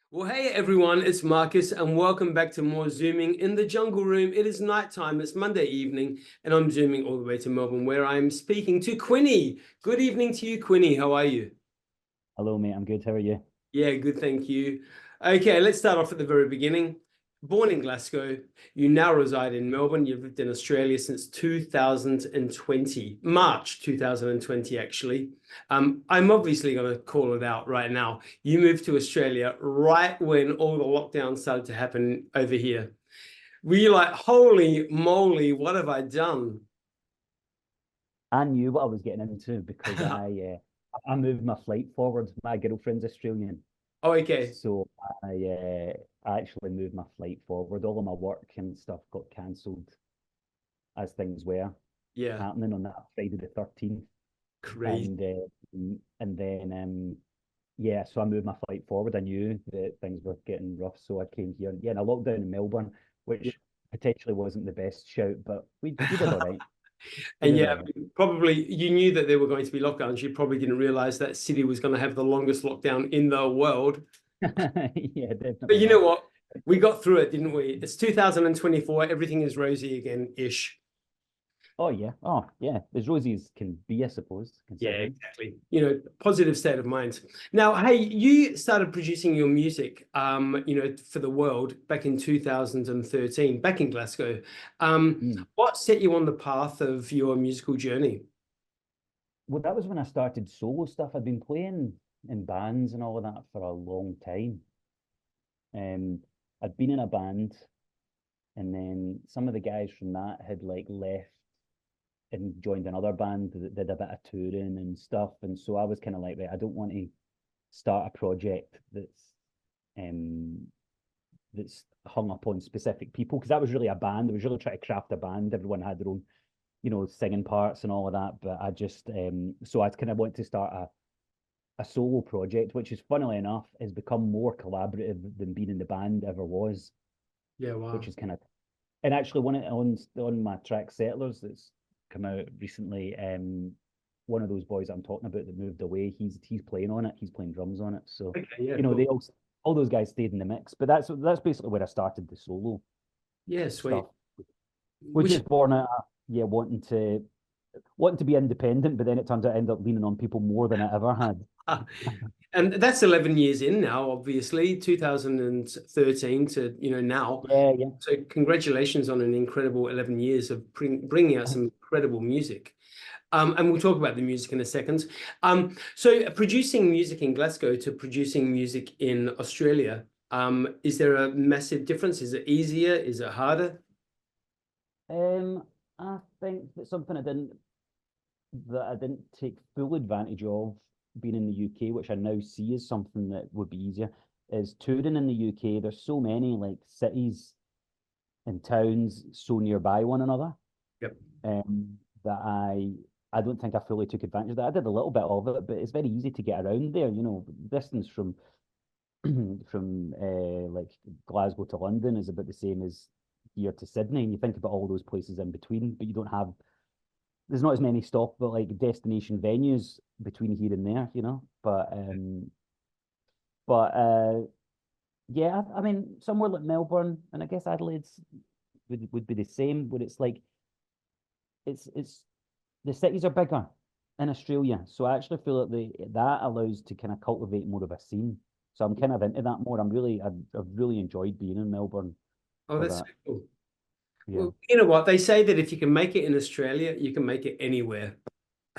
Well, hey everyone, it's Marcus, and welcome back to more Zooming in the Jungle Room. It is nighttime, it's Monday evening, and I'm zooming all the way to Melbourne, where I'm speaking to Quinny. Good evening to you, Quinny. How are you? Hello, mate. I'm good. How are you? Yeah, good, thank you. Okay, let's start off at the very beginning. Born in Glasgow, you now reside in Melbourne. You've lived in Australia since 2020, March 2020, actually. I'm obviously going to call it out right now. You moved to Australia right when all the lockdowns started to happen over here. Were you like, holy moly, what have I done? I knew what I was getting into because I moved my flight forward. My girlfriend's Australian, Oh, okay. so I actually moved my flight forward. All of my work and stuff got cancelled as things were Yeah, happening on that Friday the 13th, crazy. and then yeah, so I moved my flight forward. I knew that things were getting rough, so I came here. Yeah, and I locked down in Melbourne, Yeah. which potentially wasn't the best shout, but we did all right. We And did yeah, all right. probably you knew that there were going to be lockdowns. You probably didn't realize that city was going to have the longest lockdown in the world. Yeah, But definitely you know not. what? We got through it, didn't we? It's 2024. Everything is rosy again-ish. Oh yeah. Oh yeah. As rosy as can be, I suppose, Yeah, considering. exactly. Positive state of mind. Now, hey, you started producing your music, for the world back in 2013, back in Glasgow. Mm. What set you on the path of your musical journey? Well, that was when I started solo stuff. I'd been playing in bands and all of that for a long time. I'd been in a band, and then some of the guys from that had like left and joined another band that did a bit of touring and stuff. And so I was kind of like, right, I don't want to start a project um that's hung up on specific people because that was really a band. I was really trying to craft a band. Everyone had their own singing parts and all of that. But I just so I kind of want to start a solo project, which is funnily enough has become more collaborative than being in the band ever was, Yeah, which wow. is kind of and actually on my track Settlers that's come out recently. One of those boys I'm talking about that moved away, he's playing on it. He's playing drums on it. So Okay, yeah, they cool. all those guys stayed in the mix. But that's basically where I started the solo Yeah, stuff, sweet. which Which is born out of yeah wanting to be independent, but then it turns out I end up leaning on people more than I ever had. And that's 11 years in now, obviously, 2013 to, now. Yeah, yeah. So congratulations on an incredible 11 years of bringing out some incredible music. And we'll talk about the music in a second. So producing music in Glasgow to producing music in Australia, is there a massive difference? Is it easier? Is it harder? I think that I didn't take full advantage of being in the UK, which I now see as something that would be easier, is touring in the UK. There's so many like cities and towns so nearby one another, Yep. that I don't think I fully took advantage of that. I did a little bit of it, but it's very easy to get around there. Distance from like Glasgow to London is about the same as here to Sydney, and you think about all those places in between, but you don't have there's not as many stop but like destination venues between here and there, but yeah, I mean somewhere like Melbourne and I guess Adelaide's would be the same, where it's like it's the cities are bigger in Australia, so I actually feel like that allows to kind of cultivate more of a scene. So I'm kind of into that more. I've really enjoyed being in Melbourne Oh, for that's so that. cool. Yeah, Well, you know what? They say that if you can make it in Australia, you can make it anywhere.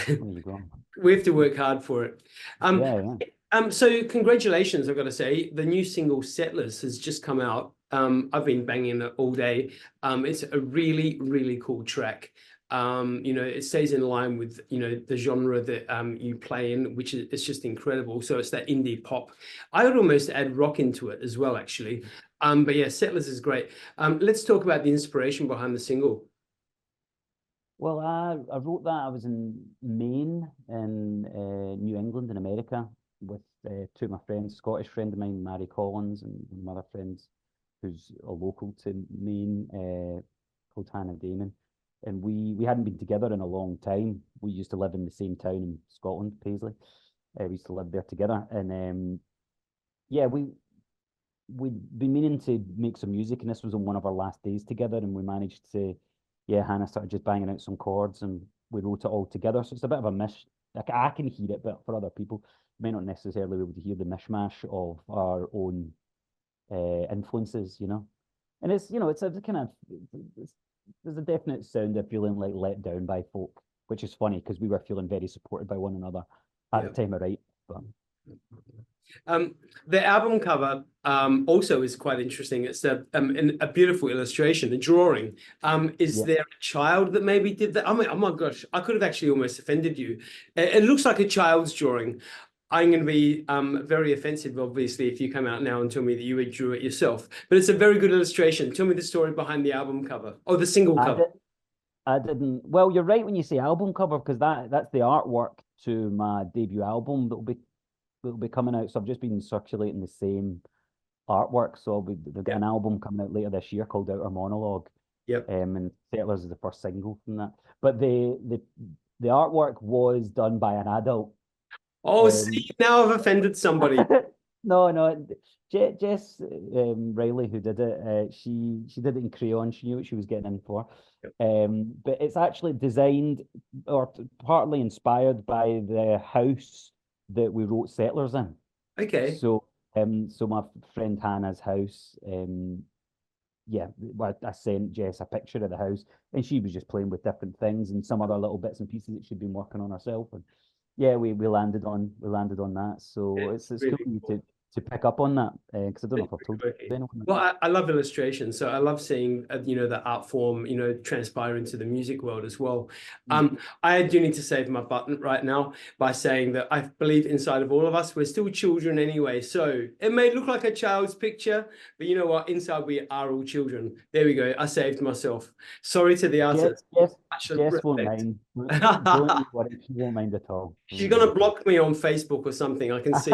there you go. We have to work hard for it. Um, Yeah, yeah. so congratulations, I've got to say. The new single Settlers has just come out. I've been banging it all day. It's a really, really cool track. It stays in line with, the genre that you play in, which is it's just incredible. So it's that indie pop. I would almost add rock into it as well, actually. But yeah, Settlers is great. Let's talk about the inspiration behind the single. Well, I wrote that. I was in Maine in New England in America with two of my friends, Scottish friend of mine, Mary Collins, and one of my other friends who's a local to Maine, called Hannah Damon. And we hadn't been together in a long time. We used to live in the same town in Scotland, Paisley. We used to live there together. And yeah, we'd been meaning to make some music, and this was on one of our last days together, and we managed to, yeah, Hannah started just banging out some chords, and we wrote it all together. So it's a bit of a mish. Like I can hear it, but for other people, may not necessarily be able to hear the mishmash of our own influences, you know. And it's, you know, it's a kind of, it's, there's a definite sound of feeling like let down by folk, which is funny because we were feeling very supported by one another at the time of writing. But the album cover also is quite interesting. It's a beautiful illustration, a drawing. Is there a child that maybe did that? I mean, oh my gosh, I could have actually almost offended you. It looks like a child's drawing. I'm going to be very offensive, obviously, if you come out now and tell me that you drew it yourself. But it's a very good illustration. Tell me the story behind the album cover, or the single cover. I didn't. Well, you're right when you say album cover, because that's the artwork to my debut album that'll be coming out. So I've just been circulating the same artwork. So they've got an album coming out later this year called Outer Monologue. Yep. And Settlers is the first single from that. But the artwork was done by an adult. Oh, see, now I've offended somebody. No. Jess Riley, who did it, she did it in crayon. She knew what she was getting in for. But it's actually designed or partly inspired by the house that we wrote Settlers in. Okay. So my friend Hannah's house, yeah, I sent Jess a picture of the house, and she was just playing with different things and some other little bits and pieces that she'd been working on herself. And yeah, we landed on that. So it's really cool to pick up on that, because I don't know if I've told you. Well, I love illustrations, so I love seeing the art form transpire into the music world as well. I do need to save my button right now by saying that I believe inside of all of us we're still children anyway. So it may look like a child's picture, but you know what? Inside we are all children. There we go. I saved myself. Sorry to the artist. Jess won't mind. Don't worry, she won't mind at all. She's gonna block me on Facebook or something. I can see.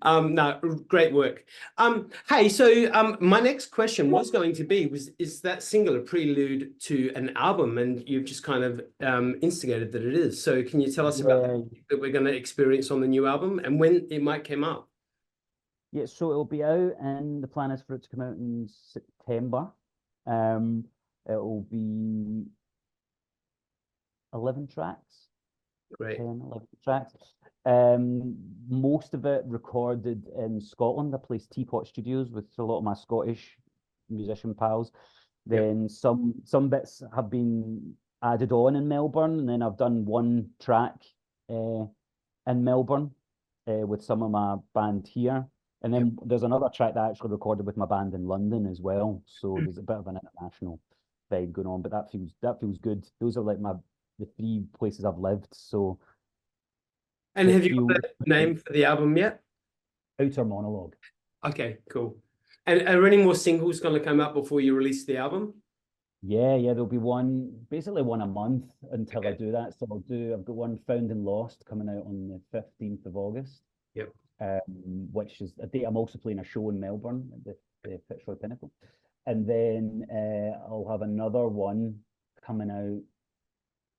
No, great work. Hey, so my next question was going to be, is that single a prelude to an album? And you've just kind of instigated that it is. So can you tell us about that we're going to experience on the new album and when it might come out? Yeah, so it'll be out, and the plan is for it to come out in September. It'll be 11 tracks. Great. 10, 11 tracks. Most of it recorded in Scotland. I place Teapot Studios with a lot of my Scottish musician pals. Then some bits have been added on in Melbourne, and then I've done one track in Melbourne with some of my band here. And then there's another track that I actually recorded with my band in London as well. So there's a bit of an international vibe going on, but that feels good. Those are like the 3 places I've lived. So. And have you got the name for the album yet? Outer Monologue. Okay, cool. And are any more singles going to come out before you release the album? Yeah, there'll be basically one a month until I do that. So I've got one, Found and Lost, coming out on the 15th of August. Yep. Which is a date I'm also playing a show in Melbourne at the Fitzroy Pinnacle. And then I'll have another one coming out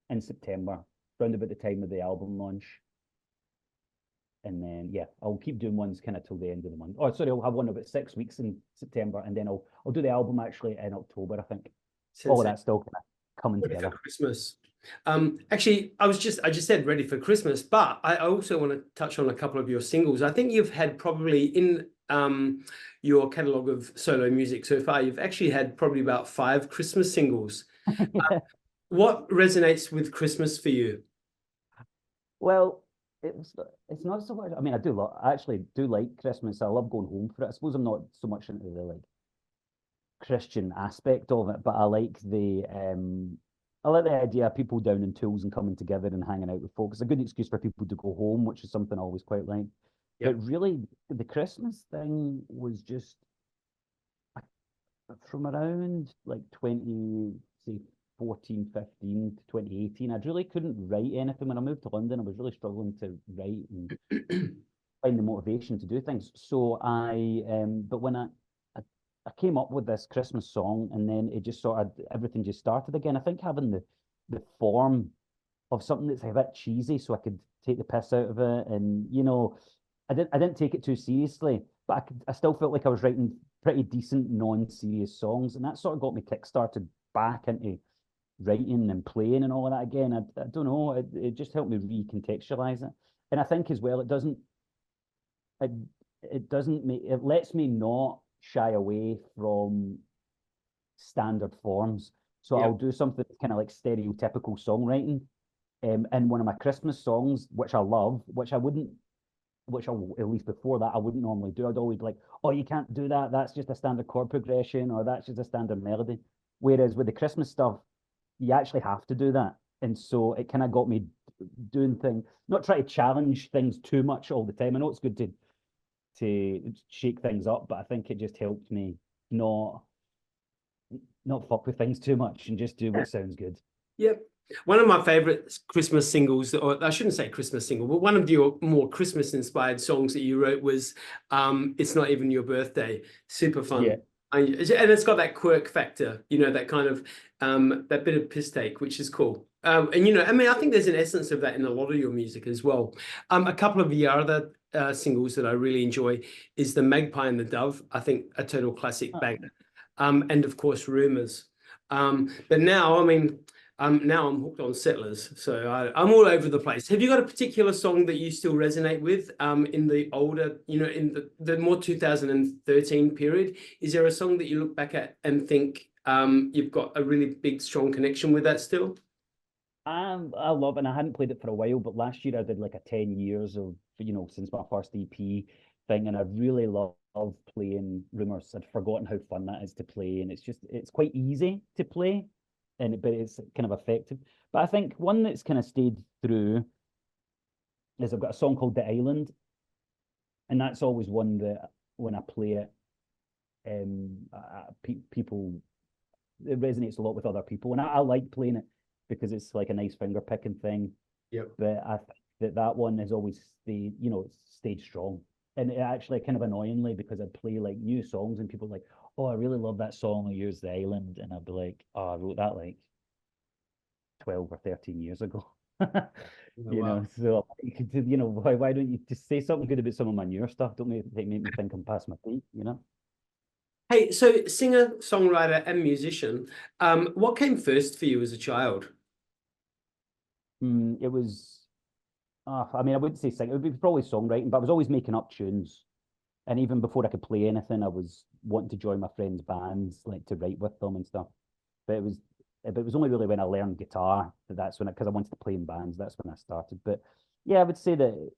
in September, around about the time of the album launch. And then, yeah, I'll keep doing ones kind of till the end of the month. Oh, sorry, I'll have one about 6 weeks in September, and then I'll do the album actually in October, I think. All of that's still kind of coming together. For Christmas. Actually, I just said ready for Christmas, but I also want to touch on a couple of your singles. I think you've had probably in your catalogue of solo music so far, you've actually had probably about 5 Christmas singles. What resonates with Christmas for you? Well, it's not so much. I mean, I actually do like Christmas. I love going home for it. I suppose I'm not so much into the like Christian aspect of it, but I like the idea of people down in tools and coming together and hanging out with folks. It's a good excuse for people to go home, which is something I always quite like. But really, the Christmas thing was just from around like 2014, 15 to 2018, I really couldn't write anything. When I moved to London, I was really struggling to write and find the motivation to do things. So but when I came up with this Christmas song, and then it just sort of, everything just started again. I think having the form of something that's a bit cheesy, so I could take the piss out of it, and I didn't take it too seriously, but I still felt like I was writing pretty decent non-serious songs, and that sort of got me kickstarted back into writing and playing and all of that again. I don't know, it just helped me recontextualize it, and I think as well it it doesn't make it lets me not shy away from standard forms. So Yeah. I'll do something kind of like stereotypical songwriting. And one of my Christmas songs, which I love, which I wouldn't, which I at least before that I wouldn't normally do. I'd always be like, oh, you can't do that. That's just a standard chord progression, or that's just a standard melody. Whereas with the Christmas stuff, you actually have to do that. And so it kind of got me doing things, not try to challenge things too much all the time. I know it's good to shake things up, but I think it just helped me not fuck with things too much and just do what sounds good. Yep. One of my favorite Christmas singles, or I shouldn't say Christmas single, but one of your more Christmas inspired songs that you wrote was It's Not Even Your Birthday. Super fun. Yeah. And it's got that quirk factor, that kind of that bit of piss take, which is cool. And I mean, I think there's an essence of that in a lot of your music as well. A couple of your other singles that I really enjoy is The Magpie and the Dove. I think a total classic banger. And of course, Rumors. But now, I mean, now I'm hooked on Settlers, so I'm all over the place. Have you got a particular song that you still resonate with in the older, in the more 2013 period? Is there a song that you look back at and think you've got a really big, strong connection with that still? I love it, and I hadn't played it for a while, but last year I did like a 10 years of, since my first EP thing, and I really love playing Rumours. I'd forgotten how fun that is to play, and it's quite easy to play, but it's kind of effective. But I think one that's kind of stayed through is I've got a song called The Island, and that's always one that when I play it, people, it resonates a lot with other people, and I like playing it because it's like a nice finger picking thing. Yep. But I think that one has always stayed, it's stayed strong. And it actually kind of annoyingly, because I'd play like new songs and people like, oh, I really love that song of yours, The Island. And I'd be like, oh, I wrote that like 12 or 13 years ago. So why don't you just say something good about some of my newer stuff? Don't make me think I'm past my peak, Hey, so singer, songwriter, and musician, what came first for you as a child? It was, I mean, I wouldn't say sing. It would be probably songwriting, but I was always making up tunes. And even before I could play anything, I was wanting to join my friends' bands, like to write with them and stuff. But it was only really when I learned guitar that's when, because I wanted to play in bands, that's when I started. But yeah, I would say that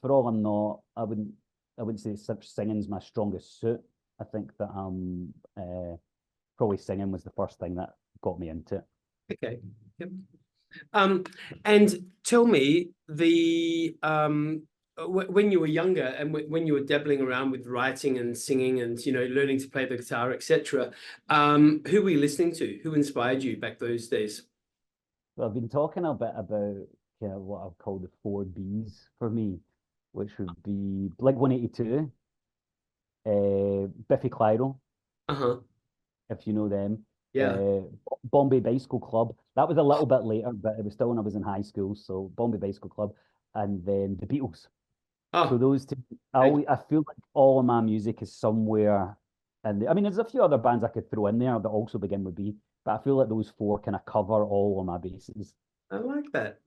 for all I'm not, I wouldn't say singing's my strongest suit. I think that probably singing was the first thing that got me into it. Okay. Yep. And tell me when you were younger and when you were dabbling around with writing and singing and learning to play the guitar, etc. Who were you listening to? Who inspired you back those days? Well, I've been talking a bit about what I've called the 4Bs for me, which would be Blink-182, Biffy Clyro, if you know them. Yeah. Bombay Bicycle Club. That was a little bit later, but it was still when I was in high school. So Bombay Bicycle Club, and then the Beatles. So those two, I feel like all of my music is somewhere. And I mean, there's a few other bands I could throw in there that also begin with B, but I feel like those four kind of cover all of my bases. I like that.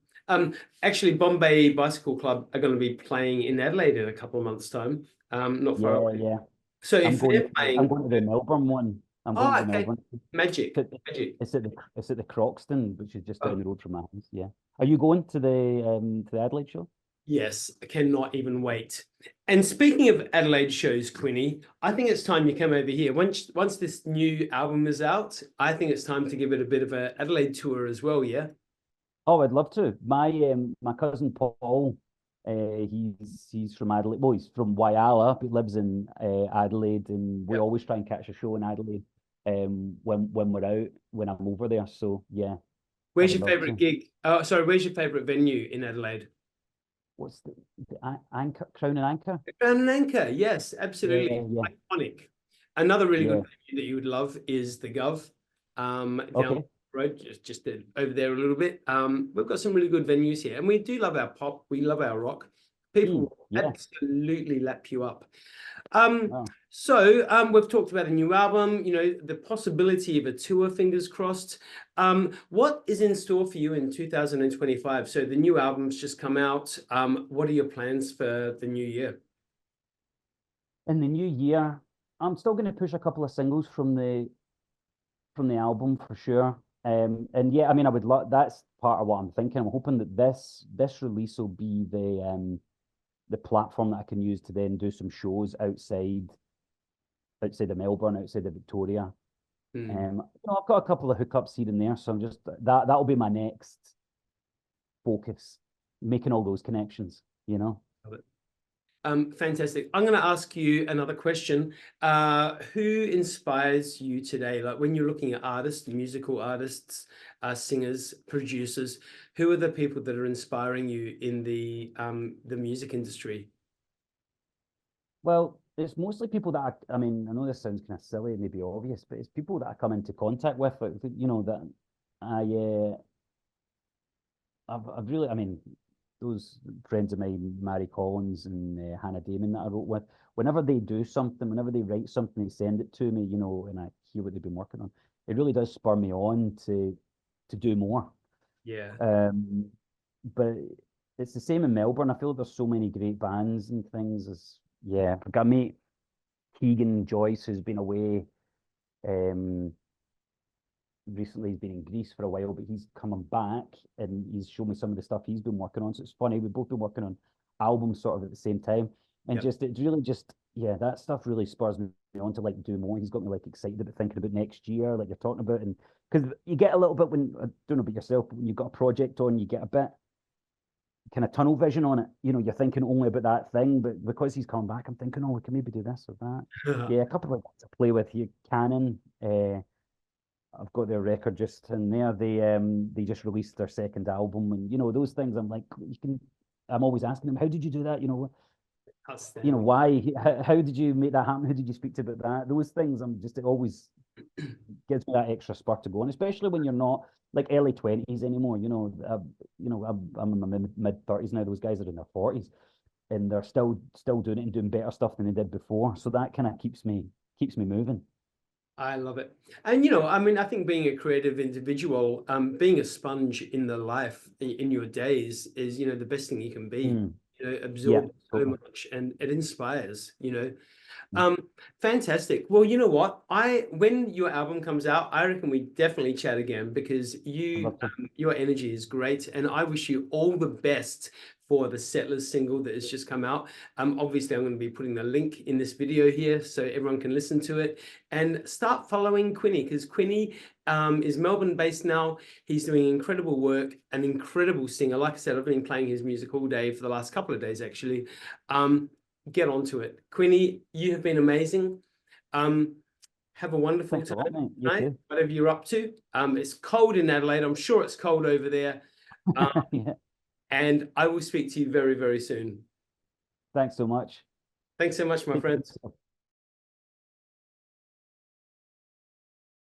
Actually, Bombay Bicycle Club are going to be playing in Adelaide in a couple of months' time. Not far away. Yeah. So if they're playing, I'm going to the Melbourne one. I'm going to Melbourne. Magic. It's at the Croxton, which is just down the road from my house. Yeah. Are you going to the Adelaide show? Yes, I cannot even wait. And speaking of Adelaide shows, Quinny, I think it's time you come over here. Once this new album is out, I think it's time to give it a bit of an Adelaide tour as well, yeah? Oh, I'd love to. My cousin Paul, he's from Adelaide. Well, he's from Whyalla, but lives in Adelaide, and we always try and catch a show in Adelaide when we're out, when I'm over there. So yeah. Where's your favorite gig? Oh, sorry, where's your favorite venue in Adelaide? What's the Anchor, Crown and Anchor? Crown and Anchor, yes, absolutely. Yeah. Iconic. Another really good venue that you would love is the Gov. Down the road, just over there a little bit. We've got some really good venues here, and we do love our pop. We love our rock. People will Yeah. absolutely lap you up. Wow. So we've talked about a new album, you know, the possibility of a tour, fingers crossed. What is in store for you in 2025? So the new album's just come out. What are your plans for the new year? In the new year, I'm still going to push a couple of singles from the album for sure. And yeah, I mean, I would love, that's part of what I'm thinking. I'm hoping that this release will be the platform that I can use to then do some shows outside of Melbourne, outside of Victoria. You know, I've got a couple of hookups here and there, so I'm just that'll be my next focus, making all those connections, you know. Fantastic. I'm going to ask you another question. Who inspires you today? Like when you're looking at artists, musical artists, singers, producers, who are the people that are inspiring you in the music industry? Well, it's mostly people that I mean, I know this sounds kind of silly, maybe obvious, but it's people that I come into contact with, you know, that I've really, I mean, those friends of mine, Mary Collins and Hannah Damon that I wrote with, whenever they do something, whenever they write something, they send it to me, you know, and I hear what they've been working on. It really does spur me on to do more. Yeah. But it's the same in Melbourne. I feel there's so many great bands and things. I've got a mate, Keegan Joyce, who's been away. Recently he's been in Greece for a while, but he's coming back and he's shown me some of the stuff he's been working on. So it's funny, we've both been working on albums sort of at the same time. And that stuff really spurs me on to like do more. He's got me like excited about thinking about next year, like you're talking about. And because you get a little bit when, I don't know about yourself, but when you've got a project on, you get a bit kind of tunnel vision on it. You know, you're thinking only about that thing, but because he's coming back, I'm thinking, oh, we can maybe do this or that. Yeah, a couple of to play with you. Canon, I've got their record just in there. They just released their second album, and you know those things. I'm like, I'm always asking them, how did you do that? You know, why? How did you make that happen? Who did you speak to about that? Those things. It always gives me that extra spark to go, and especially when you're not like early 20s anymore. I'm in my mid 30s now. Those guys are in their 40s, and they're still doing it and doing better stuff than they did before. So that kind of keeps me moving. I love it. And, you know, I mean, I think being a creative individual, being a sponge in the life in your days is, you know, the best thing you can be, you know, absorb so much and it inspires, you know. Fantastic. Well, you know what? When your album comes out, I reckon we definitely chat again because your energy is great. And I wish you all the best for the Settlers single that has just come out. Obviously, I'm going to be putting the link in this video here so everyone can listen to it and start following Quinny because Quinny is Melbourne based now. He's doing incredible work, an incredible singer. Like I said, I've been playing his music all day for the last couple of days, actually. Get onto it. Quinny, you have been amazing. Have a wonderful time tonight, whatever you're up to. It's cold in Adelaide. I'm sure it's cold over there. And I will speak to you very, very soon. Thanks so much. Thanks so much, my friends.